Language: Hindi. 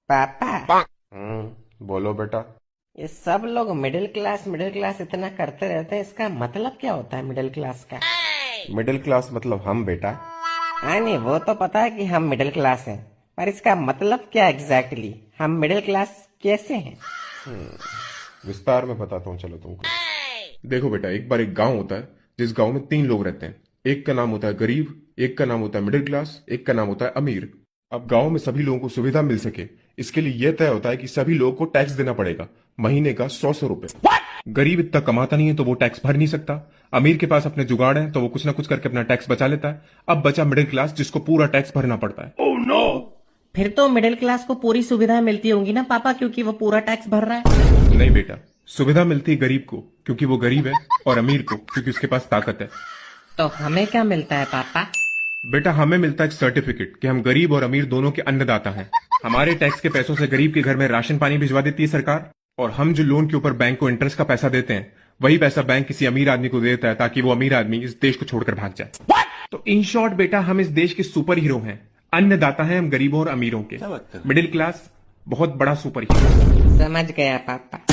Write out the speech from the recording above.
पापा, बोलो बेटा। ये सब लोग मिडिल क्लास इतना करते रहते हैं, इसका मतलब क्या होता है मिडिल क्लास का? मिडिल क्लास मतलब हम बेटा। हाँ नहीं, वो तो पता है कि हम मिडिल क्लास हैं, पर इसका मतलब क्या एग्जैक्टली? हम मिडिल क्लास कैसे हैं? विस्तार में बताता हूँ चलो तुमको। देखो बेटा, एक बार एक गांव होता है जिस गांव में 3 लोग रहते हैं। एक का नाम होता है गरीब, एक का नाम होता है मिडिल क्लास, एक का नाम होता है अमीर। अब गांव में सभी लोगों को सुविधा मिल सके, इसके लिए यह तय होता है कि सभी लोगों को टैक्स देना पड़ेगा, महीने का 100 रुपए। गरीब इतना कमाता नहीं है तो वो टैक्स भर नहीं सकता। अमीर के पास अपने जुगाड़ है तो वो कुछ ना कुछ करके अपना टैक्स बचा लेता है। अब बचा मिडिल क्लास जिसको पूरा टैक्स भरना पड़ता है। फिर तो मिडिल क्लास को पूरी सुविधा मिलती होंगी ना पापा, क्योंकि वो पूरा टैक्स भर रहा है। नहीं बेटा, सुविधा मिलती है गरीब को क्योंकि वो गरीब है, और अमीर को क्योंकि उसके पास ताकत है। तो हमें क्या मिलता है पापा? बेटा, हमें मिलता है एक सर्टिफिकेट कि हम गरीब और अमीर दोनों के अन्नदाता हैं। हमारे टैक्स के पैसों से गरीब के घर में राशन पानी भिजवा देती है सरकार, और हम जो लोन के ऊपर बैंक को इंटरेस्ट का पैसा देते हैं, वही पैसा बैंक किसी अमीर आदमी को देता है ताकि वो अमीर आदमी इस देश को छोड़कर भाग जाए। तो इन शॉर्ट बेटा, हम इस देश के सुपर हीरो हैं। अन्नदाता हैं हम गरीबों और अमीरों के। मिडिल क्लास बहुत बड़ा सुपर हीरो। समझ गया पापा।